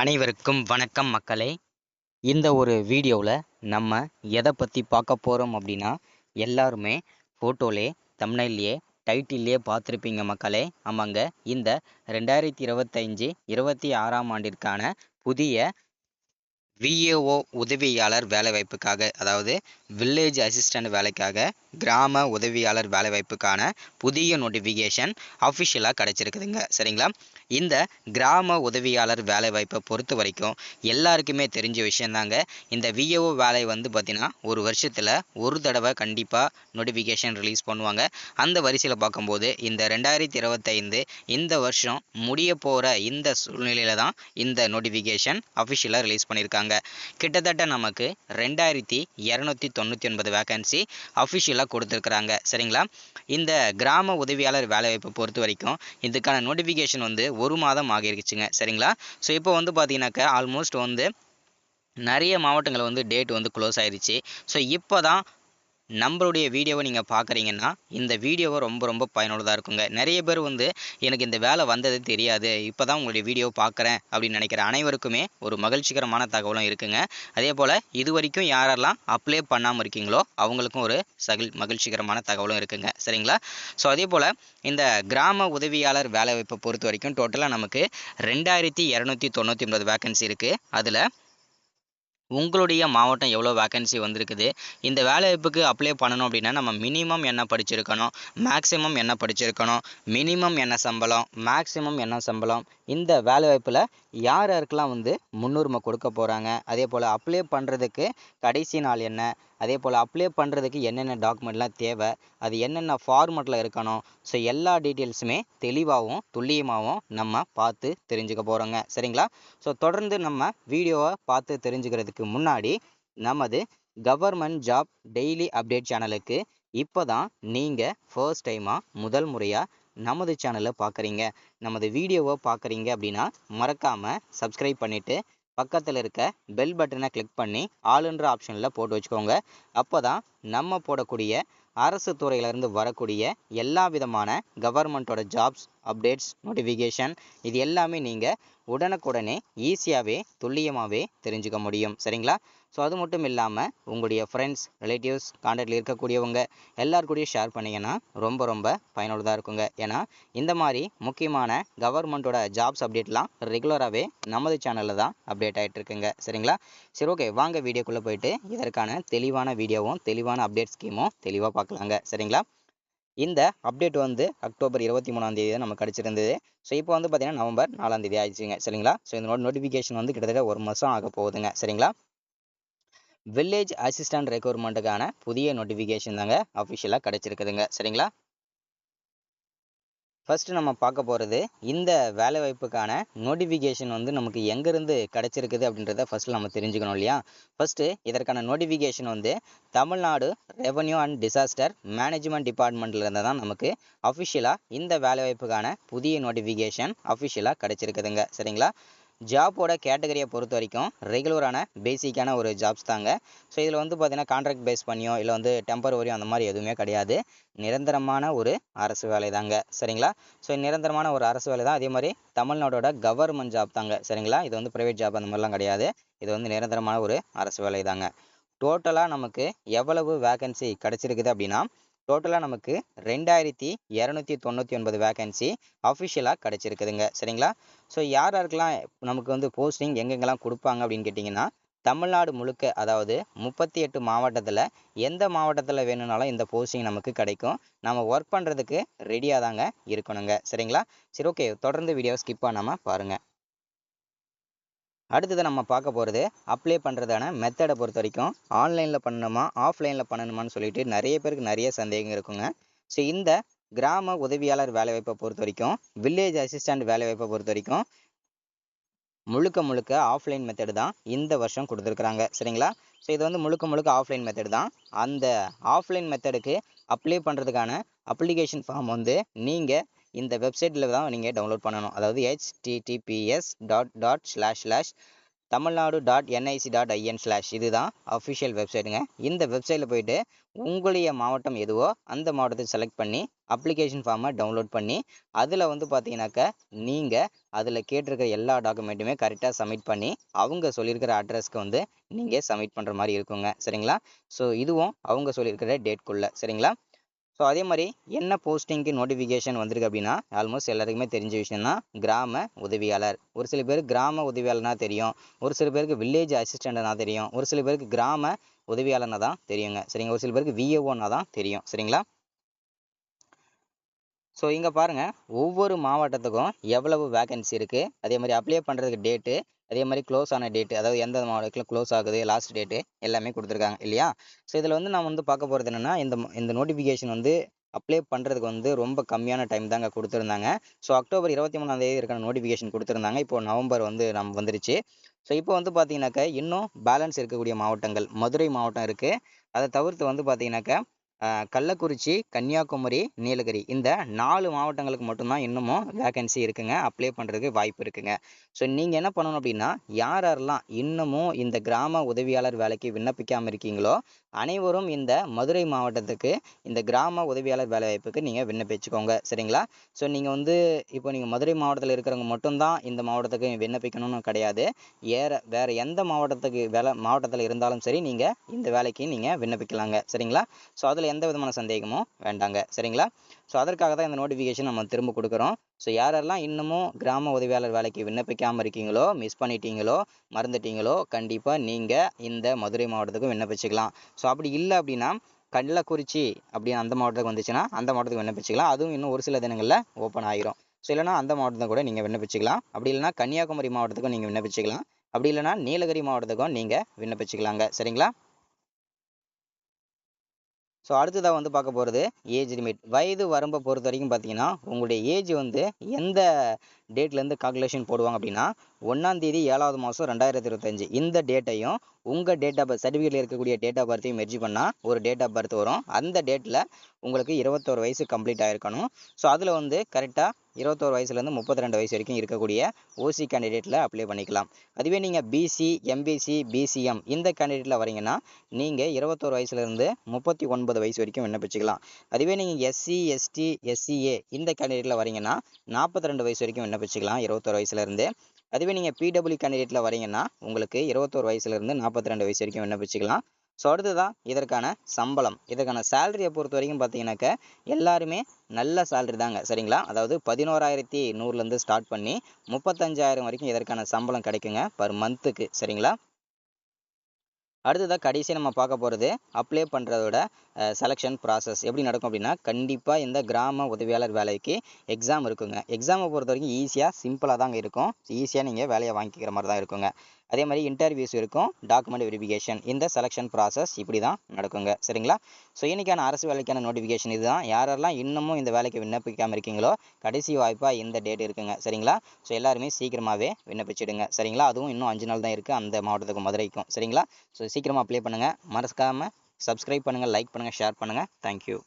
அனைவருக்கும் வணக்கம் மக்களே. இந்த ஒரு வீடியோவில் நம்ம எதை பற்றி பார்க்க போகிறோம் அப்படின்னா, எல்லாருமே ஃபோட்டோலே தம்ப்நெயில்லையே டைட்டில்லையே பார்த்துருப்பீங்க மக்களே. ஆமாங்க, இந்த 2025 26ஆம் ஆண்டிற்கான புதிய விஏஓ உதவியாளர் வேலைவாய்ப்புக்காக, அதாவது வில்லேஜ் அசிஸ்டண்ட் வேலைக்காக கிராம உதவியாளர் வேலைவாய்ப்புக்கான புதிய நோட்டிஃபிகேஷன் அஃபிஷியலாக கிடச்சிருக்குதுங்க. சரிங்களா? இந்த கிராம உதவியாளர் வேலைவாய்ப்பை பொறுத்த வரைக்கும் எல்லாருக்குமே தெரிஞ்ச விஷயந்தாங்க. இந்த விஏஓ வேலை வந்து பார்த்திங்கன்னா ஒரு வருஷத்தில் ஒரு தடவை கண்டிப்பாக நோட்டிஃபிகேஷன் ரிலீஸ் பண்ணுவாங்க. அந்த வரிசையில் பார்க்கும்போது இந்த 2025 இந்த வருஷம் முடிய போகிற இந்த சூழ்நிலையில் தான் இந்த நோட்டிஃபிகேஷன் அஃபிஷியலாக ரிலீஸ் பண்ணியிருக்காங்க. கிட்டத்தட்ட நமக்கு 2299 வேகன்சி அஃபிஷியலாக கொடுத்துருக்குறாங்க. சரிங்களா? இந்த கிராம உதவியாளர் வேலைவாய்ப்பை பொறுத்த வரைக்கும் இதுக்கான நோட்டிஃபிகேஷன் வந்து ஒரு மாதம் ஆகிருச்சுங்க. சரிங்களா? ஸோ இப்போ வந்து பார்த்தீங்கன்னாக்கா ஆல்மோஸ்ட் வந்து நிறைய மாவட்டங்கள் வந்து டேட் வந்து க்ளோஸ் ஆயிடுச்சு. ஸோ இப்போ தான் நம்மளுடைய வீடியோவை நீங்கள் பார்க்குறீங்கன்னா இந்த வீடியோவை ரொம்ப பயனுள்ளதாக இருக்குங்க. நிறைய பேர் வந்து எனக்கு இந்த வேலை வந்தது தெரியாது, இப்போ தான் உங்களுடைய வீடியோ பார்க்குறேன் அப்படின்னு நினைக்கிற அனைவருக்குமே ஒரு மகிழ்ச்சிகரமான தகவலும் இருக்குங்க. அதே போல் இது வரைக்கும் யாரெல்லாம் அப்ளை பண்ணாமல் இருக்கீங்களோ அவங்களுக்கும் ஒரு மகிழ்ச்சிகரமான தகவலும் இருக்குங்க. சரிங்களா? ஸோ அதே போல் இந்த கிராம உதவியாளர் வேலைவாய்ப்பை பொறுத்த வரைக்கும் டோட்டலாக நமக்கு 2299 வேகன்சி இருக்குது. அதில் உங்களுடைய மாவட்டம் எவ்வளோ வேகன்சி வந்திருக்குது, இந்த வேலைவாய்ப்புக்கு அப்ளை பண்ணணும் அப்படின்னா நம்ம மினிமம் என்ன படிச்சிருக்கணும், மேக்ஸிமம் என்ன படிச்சிருக்கணும், மினிமம் என்ன சம்பளம், மேக்ஸிமம் என்ன சம்பளம், இந்த வேலைவாய்ப்பில் யார் யாருக்கெல்லாம் வந்து முன்னுரிமை கொடுக்க போகிறாங்க, அதே போல் அப்ளை பண்ணுறதுக்கு கடைசி நாள் என்ன, அதே போல் அப்ளை பண்ணுறதுக்கு என்னென்ன டாக்குமெண்ட்லாம் தேவை, அது என்னென்ன ஃபார்மெட்டில் இருக்கணும், ஸோ எல்லா டீட்டெயில்ஸுமே தெளிவாகவும் துல்லியமாகவும் நம்ம பார்த்து தெரிஞ்சுக்க போகிறோங்க. சரிங்களா? ஸோ தொடர்ந்து நம்ம வீடியோவை பார்த்து தெரிஞ்சுக்கிறதுக்கு முன்னாடி நமது கவர்மெண்ட் ஜாப் டெய்லி அப்டேட் சேனலுக்கு இப்போ தான் நீங்கள் ஃபர்ஸ்ட் டைமாக முதல் முறையாக நமது சேனலை பார்க்குறீங்க, நமது வீடியோவை பார்க்குறீங்க அப்படின்னா மறக்காமல் சப்ஸ்கிரைப் பண்ணிவிட்டு பக்கத்தில் இருக்க பெல் பட்டனை கிளிக் பண்ணி ஆளுன்ற ஆப்ஷனில் போட்டு வச்சுக்கோங்க. அப்போ தான் நம்ம போடக்கூடிய அரசு துறையிலேருந்து வரக்கூடிய எல்லா விதமான கவர்மெண்ட்டோட ஜாப்ஸ் அப்டேட்ஸ் நோட்டிஃபிகேஷன் இது எல்லாமே நீங்கள் உடனுக்குடனே ஈஸியாகவே துல்லியமாகவே தெரிஞ்சுக்க முடியும். சரிங்களா? ஸோ அது மட்டும் இல்லாமல் உங்களுடைய ஃப்ரெண்ட்ஸ் ரிலேட்டிவ்ஸ் கான்டாக்டில் இருக்கக்கூடியவங்க எல்லாருக்கூடயும் ஷேர் பண்ணிங்கன்னா ரொம்ப பயனுள்ளதாக இருக்குங்க. ஏன்னா இந்த மாதிரி முக்கியமான கவர்மெண்ட்டோட ஜாப்ஸ் அப்டேட்லாம் ரெகுலராகவே நமது சேனலில் தான் அப்டேட் ஆகிட்டு இருக்குங்க. சரிங்களா? சரி, ஓகே, வாங்க வீடியோக்குள்ளே போயிட்டு இதற்கான தெளிவான வீடியோவும் தெளிவான அப்டேட் ஸ்கீமும் தெளிவாக பார்க்கலாங்க. சரிங்களா? இந்த அப்டேட் வந்து அக்டோபர் 23ஆம் தேதி தான் நமக்கு கிடச்சிருந்தது. ஸோ இப்போ வந்து பார்த்தீங்கன்னா நவம்பர் 4ஆம் தேதி ஆயிடுச்சுங்க. சரிங்களா? ஸோ இந்த நோட்டிஃபிகேஷன் வந்து கிட்டத்தட்ட ஒரு மாதம் ஆக போகுதுங்க. சரிங்களா? வில்லேஜ் அசிஸ்டன்ட் ரெக்ரூட்மெண்ட்டுக்கான புதிய நோட்டிஃபிகேஷன் தாங்க அஃபிஷியலாக கிடச்சிருக்குதுங்க. சரிங்களா? ஃபஸ்ட்டு நம்ம பார்க்க போகிறது இந்த வேலைவாய்ப்புக்கான நோட்டிஃபிகேஷன் வந்து நமக்கு எங்கேருந்து கிடச்சிருக்குது அப்படின்றத ஃபஸ்ட்டு நம்ம தெரிஞ்சுக்கணும் இல்லையா? ஃபஸ்ட்டு இதற்கான நோட்டிஃபிகேஷன் வந்து Tamil Nadu revenue and disaster management டிபார்ட்மெண்ட்லேருந்து தான் நமக்கு அஃபிஷியலாக இந்த வேலைவாய்ப்புக்கான புதிய நோட்டிஃபிகேஷன் அஃபிஷியலாக கிடச்சிருக்குதுங்க. சரிங்களா? ஜாப்போட கேட்டகரியை பொறுத்த வரைக்கும் ரெகுலரான பேசிக்கான ஒரு ஜாப்ஸ் தாங்க. ஸோ இதில் வந்து பார்த்தீங்கன்னா கான்ட்ராக்ட் பேஸ் பண்ணியோ இல்லை வந்து டெம்பரவரியோ அந்த மாதிரி எதுவுமே கிடையாது. நிரந்தரமான ஒரு அரசு வேலை தாங்க. சரிங்களா? ஸோ நிரந்தரமான ஒரு அரசு வேலை தான். அதே மாதிரி தமிழ்நாடோட கவர்மெண்ட் ஜாப் தாங்க. சரிங்களா? இது வந்து ப்ரைவேட் ஜாப் அந்த மாதிரிலாம் கிடையாது. இது வந்து நிரந்தரமான ஒரு அரசு வேலை தாங்க. டோட்டலாக நமக்கு எவ்வளவு வேகன்சி கிடச்சிருக்குது அப்படின்னா டோட்டலாக நமக்கு 2299 வேகன்சி அஃபிஷியலாக கிடச்சிருக்குதுங்க. சரிங்களா? ஸோ யாருக்கெல்லாம் நமக்கு வந்து போஸ்டிங் எங்கெங்கெல்லாம் கொடுப்பாங்க அப்படின்னு கேட்டிங்கன்னா தமிழ்நாடு முழுக்க, அதாவது 38 மாவட்டத்தில் எந்த மாவட்டத்தில் வேணும்னாலும் இந்த போஸ்டிங் நமக்கு கிடைக்கும். நம்ம ஒர்க் பண்ணுறதுக்கு ரெடியாக தாங்க இருக்கணுங்க. சரிங்களா? சரி, ஓகே, தொடர்ந்து வீடியோ ஸ்கிப் பண்ணாமல் பாருங்கள். அடுத்தது நம்ம பார்க்க போகிறது அப்ளை பண்ணுறதான மெத்தடை பொறுத்த வரைக்கும் ஆன்லைனில் பண்ணணுமா ஆஃப்லைனில் பண்ணணுமான்னு சொல்லிட்டு நிறைய பேருக்கு நிறைய சந்தேகம் இருக்குங்க. ஸோ இந்த கிராம உதவியாளர் வேலைவாய்ப்பை பொறுத்த வரைக்கும் வில்லேஜ் அசிஸ்டண்ட் வேலைவாய்ப்பை பொறுத்த வரைக்கும் முழுக்க ஆஃப்லைன் மெத்தடு தான் இந்த வருஷம் கொடுத்துருக்குறாங்க. சரிங்களா? ஸோ இது வந்து முழுக்க ஆஃப்லைன் மெத்தடு தான். அந்த ஆஃப்லைன் மெத்தடுக்கு அப்ளை பண்ணுறதுக்கான அப்ளிகேஷன் ஃபார்ம் வந்து நீங்கள் இந்த வெப்சைட்டில் தான் நீங்கள் டவுன்லோட் பண்ணணும். அதாவது https:// tamilnadu.nic.in/ இதுதான் அஃபிஷியல் வெப்சைட்டுங்க. இந்த வெப்சைட்டில் போயிட்டு உங்களுடைய மாவட்டம் எதுவோ அந்த மாவட்டத்தை செலக்ட் பண்ணி அப்ளிகேஷன் ஃபார்மை டவுன்லோட் பண்ணி அதில் வந்து பார்த்தீங்கன்னாக்கா நீங்கள் அதில் கேட்டிருக்கிற எல்லா டாக்குமெண்ட்டுமே கரெக்டாக சப்மிட் பண்ணி அவங்க சொல்லியிருக்கிற அட்ரஸ்க்கு வந்து நீங்கள் சப்மிட் பண்ணுற மாதிரி இருக்குங்க. சரிங்களா? ஸோ இதுவும் அவங்க சொல்லியிருக்கிற டேட்குள்ளே. சரிங்களா? ஸோ அதே மாதிரி என்ன போஸ்டிங்க்கு நோட்டிஃபிகேஷன் வந்திருக்கு அப்படின்னா ஆல்மோஸ்ட் எல்லாருக்குமே தெரிஞ்ச விஷயம் தான், கிராம உதவியாளர். ஒரு சில பேருக்கு கிராம உதவியாளர்னா தெரியும், ஒரு சில பேருக்கு வில்லேஜ் அசிஸ்டண்ட்னா தெரியும், ஒரு சில பேருக்கு கிராம உதவியாளர்னா தான் தெரியுங்க. சரிங்க, ஒரு சில பேருக்கு விஏஓன்னா தான் தெரியும். சரிங்களா? ஸோ இங்கே பாருங்கள், ஒவ்வொரு மாவட்டத்துக்கும் எவ்வளவு வேகன்சி இருக்குது, அதே மாதிரி அப்ளை பண்ணுறதுக்கு டேட்டு, அதே மாதிரி க்ளோஸ் ஆன டேட்டு, அதாவது எந்த மாவட்டத்தில் க்ளோஸ் ஆகுது, லாஸ்ட் டேட்டு எல்லாமே கொடுத்துருக்காங்க இல்லையா? ஸோ இதில் வந்து நான் வந்து பார்க்க போகிறது என்னென்னா, இந்த நோட்டிஃபிகேஷன் வந்து அப்ளை பண்ணுறதுக்கு வந்து ரொம்ப கம்மியான டைம் தாங்க கொடுத்துருந்தாங்க. ஸோ அக்டோபர் 23 இருக்கான நோட்டிஃபிகேஷன் கொடுத்துருந்தாங்க. இப்போ நவம்பர் வந்து வந்துருச்சு. ஸோ இப்போ வந்து பார்த்தீங்கன்னாக்கா இன்னும் பேலன்ஸ் இருக்கக்கூடிய மாவட்டங்கள் மதுரை மாவட்டம் இருக்குது. அதை தவிர்த்து வந்து பார்த்தீங்கன்னாக்கா கள்ளக்குறிச்சி, கன்னியாகுமரி, நீலகிரி இந்த 4 மாவட்டங்களுக்கு மட்டும்தான் இன்னமும் வேகன்சி இருக்குங்க. அப்ளை பண்ணுறதுக்கு வாய்ப்பு இருக்குங்க. ஸோ நீங்கள் என்ன பண்ணணும் அப்படின்னா, யாரெல்லாம் இன்னமும் இந்த கிராம உதவியாளர் வேலைக்கு விண்ணப்பிக்காமல் இருக்கீங்களோ அனைவரும் இந்த மதுரை மாவட்டத்துக்கு இந்த கிராம உதவியாளர் வேலைவாய்ப்புக்கு நீங்கள் விண்ணப்பிச்சுக்கோங்க. சரிங்களா? ஸோ நீங்கள் வந்து இப்போ நீங்கள் மதுரை மாவட்டத்தில் இருக்கிறவங்க மட்டும்தான் இந்த மாவட்டத்துக்கு விண்ணப்பிக்கணும்னு கிடையாது. வேறு எந்த மாவட்டத்துக்கு மாவட்டத்தில் இருந்தாலும் சரி நீங்கள் இந்த வேலைக்கு நீங்கள் விண்ணப்பிக்கலாங்க. சரிங்களா? ஸோ அதில் எந்த விதமான சந்தேகமும் வேண்டாங்க. சரிங்களா? ஸோ அதற்காக தான் இந்த நோட்டிஃபிகேஷன் நம்ம திரும்ப கொடுக்குறோம். ஸோ யாரெல்லாம் இன்னமும் கிராம உதவியாளர் வேலைக்கு விண்ணப்பிக்காமல் இருக்கீங்களோ, மிஸ் பண்ணிட்டீங்களோ, மறந்துட்டீங்களோ, கண்டிப்பாக நீங்கள் இந்த மதுரை மாவட்டத்துக்கு விண்ணப்பிச்சுக்கலாம். ஸோ அப்படி இல்லை அப்படின்னா கள்ளக்குறிச்சி அப்படின்னு அந்த மாவட்டத்துக்கு வந்துச்சுன்னா அந்த மாவட்டத்துக்கு விண்ணப்பிச்சுக்கலாம். அதுவும் இன்னும் ஒரு சில தினங்களில் ஓப்பன் ஆகிரும். ஸோ இல்லைனா அந்த மாவட்டத்தை கூட நீங்கள் விண்ணப்பிச்சுக்கலாம். அப்படி இல்லைனா கன்னியாகுமரி மாவட்டத்துக்கும் நீங்கள் விண்ணப்பிச்சுக்கலாம். அப்படி இல்லைனா நீலகிரி மாவட்டத்துக்கும் நீங்கள் விண்ணப்பிச்சுக்கலாங்க. சரிங்களா? ஸோ அடுத்ததாக வந்து பார்க்க போகிறது ஏஜ் லிமிட். வயது வரம்பை பொறுத்த வரைக்கும் பார்த்தீங்கன்னா உங்களுடைய ஏஜ் வந்து எந்த டேட்லேருந்து கால்குலேஷன் போடுவாங்க அப்படின்னா 1ஆம் தேதி 7வது மாதம் 2025 இந்த டேட்டையும் உங்கள் டேட் ஆஃப் பர்த் சர்டிஃபிகேட்டில் இருக்கக்கூடிய டேட் ஆஃப் பர்த்தையும் மெர்ஜ் பண்ணால் ஒரு டேட் ஆஃப் பர்த் வரும். அந்த டேட்டில் உங்களுக்கு 21 வயசு கம்ப்ளீட் ஆகிருக்கணும். ஸோ அதில் வந்து கரெக்டாக 21 வயசுலேருந்து 32 வயசு வரைக்கும் இருக்கக்கூடிய ஓசி கேண்டிடேட்டில் அப்ளை பண்ணிக்கலாம். அதுவே நீங்கள் பிசி, எம்பிசி, பிசிஎம் இந்த கேண்டிடேட்டில் வரீங்கன்னா நீங்கள் 21 வயசுலேருந்து 39 வயசு வரைக்கும் விண்ணப்பிச்சுக்கலாம். அதுவே நீங்கள் எஸ்சி, எஸ்டி, எஸ்சிஏ இந்த கேண்டிடேட்டில் வரீங்கன்னா 42 வயசு வரைக்கும் விண்ணப்பிச்சுக்கலாம் 21 வயசுலேருந்து. அதுவே நீங்கள் பிடபிள்யூ கேண்டிடேட்டில் வரீங்கன்னா உங்களுக்கு 21 வயசுலேருந்து 42 வயசு வரைக்கும் விண்ணப்பிச்சுக்கலாம். ஸோ அடுத்ததான் இதற்கான சம்பளம், இதற்கான சேலரியை பொறுத்த வரைக்கும் பார்த்தீங்கன்னாக்க எல்லாருமே நல்ல சேலரி தாங்க. சரிங்களா? அதாவது 11,100லேருந்து ஸ்டார்ட் பண்ணி 35,000 வரைக்கும் இதற்கான சம்பளம் கிடைக்குங்க பர் மந்த்துக்கு. சரிங்களா? அடுத்ததாக கடைசியாக நம்ம பார்க்க போகிறது அப்ளை பண்ணுறதோட செலெக்ஷன் ப்ராசஸ் எப்படி நடக்கும் அப்படின்னா, கண்டிப்பாக இந்த கிராம உதவியாளர் வேலைக்கு எக்ஸாம் இருக்குங்க. எக்ஸாமை பொறுத்த வரைக்கும் ஈஸியாக சிம்பிளாக தாங்க இருக்கும். ஈஸியாக நீங்கள் வேலையை வாங்கிக்கிற மாதிரி தான் இருக்குங்க. அதே மாதிரி இன்டர்வியூஸ் இருக்கும், டாக்குமெண்ட் வெரிஃபிகேஷன், இந்த செலெக்ஷன் ப்ராசஸ் இப்படி தான் நடக்குங்க. சரிங்களா? ஸோ இன்றைக்கான அரசு வேலைக்கான நோட்டிஃபிகேஷன் இதுதான். யாரெல்லாம் இன்னமும் இந்த வேலைக்கு விண்ணப்பிக்காமல் இருக்கீங்களோ கடைசி வாய்ப்பாக இந்த டேட் இருக்குங்க. சரிங்களா? ஸோ எல்லாருமே சீக்கிரமாகவே விண்ணப்பிச்சிடுங்க. சரிங்களா? அதுவும் இன்னும் 5 நாள் தான் இருக்குது அந்த மாவட்டத்துக்கும் மதுரைக்கும். சரிங்களா? ஸோ சீக்கிரமாக அப்ளை பண்ணுங்கள். மறக்காமல் சப்ஸ்கிரைப் பண்ணுங்கள், லைக் பண்ணுங்கள், ஷேர் பண்ணுங்கள். தேங்க்யூ.